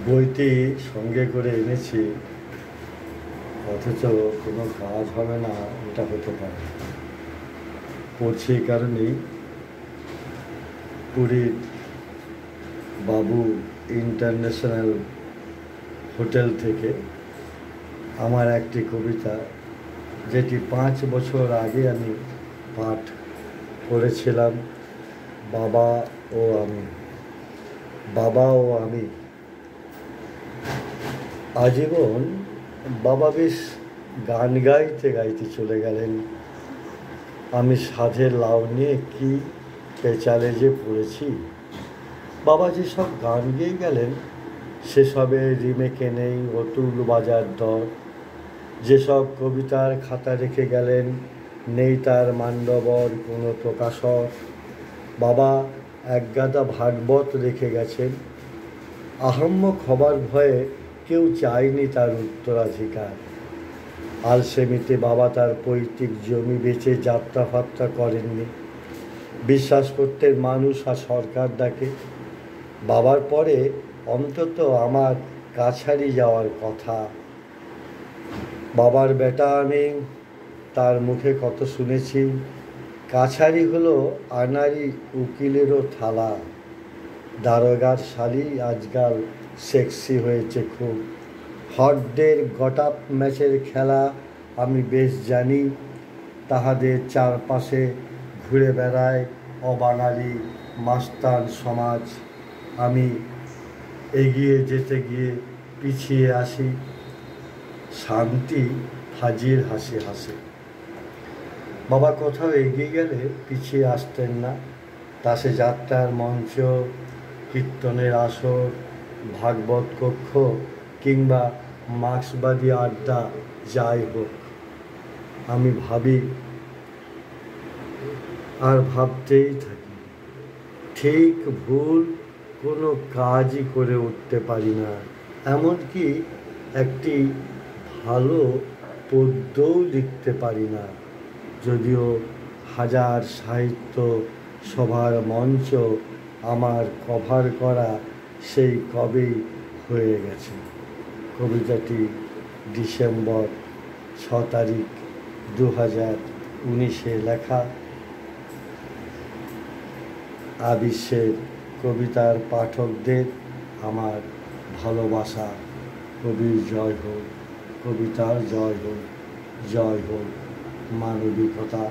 বইটি সঙ্গে করে এনেছি, অথচ কোনো কাজ হবে না, এটা হতে পারে। পড়ছি এই কারণেই, পুরীর বাবু ইন্টারন্যাশনাল হোটেল থেকে আমার একটি কবিতা, যেটি 5 বছর আগে আমি পাঠ করেছিলাম। বাবা ও আমি। বাবা ও আমি। আজীবন বাবা বেশ গান গাইতে গাইতে চলে গেলেন। আমি সাধের লাউ নিয়ে কি পেঁচালে যে পড়েছি। বাবা যেসব গান গেয়ে গেলেন সেসবে রিমেকে নেই অতুল বাজার দর। যেসব কবিতার খাতা রেখে গেলেন নেই তার মান্ডবর কোনো প্রকাশক। বাবা একগাদা ভাগবত রেখে গেছেন, আহাম্মক হবার ভয়ে কেউ চায়নি তার উত্তরাধিকার। আলসেমিতে বাবা তার পৈতৃক জমি বেচে যাত্রা করেননি। বিশ্বাস করতেন মানুষ আর সরকার ডাকে। বাবার পরে অন্তত আমার কাছারি যাওয়ার কথা। বাবার বেটা আমি, তার মুখে কত শুনেছি, কাছারি হলো আনারি উকিলেরও থালা। দারোগার শালি আজকাল সেক্সি হয়েছে খুব। হটদের গটাপ ম্যাচের খেলা আমি বেশ জানি। তাহাদের চারপাশে ঘুরে বেড়ায় অবাঙালি মাস্তান সমাজ। আমি এগিয়ে যেতে গিয়ে পিছিয়ে আসি, শান্তি হাজির হাসি হাসে। বাবা কোথাও এগিয়ে গেলে পিছিয়ে আসতেন না। তাসে যাত্রার মঞ্চ, কীর্তনের আসর, ভাগবত কক্ষ কিংবা মার্ক্সবাদী আড্ডা, যাই হোক। আমি ভাবি আর ভাবতেই থাকি, ঠিক ভুল কোনো কাজই করে উঠতে পারি না। এমনকি একটি ভালো পদ্যও লিখতে পারি না, যদিও হাজার সাহিত্য সভার মঞ্চ আমার কভার করা সেই কবেই হয়ে গেছে। কবিতাটি ডিসেম্বর 6 তারিখ 2019 লেখা। আবিশ্বের কবিতার পাঠকদের আমার ভালোবাসা। কবির জয় হোক, কবিতার জয় হোক, জয় হোক মানবিকতা।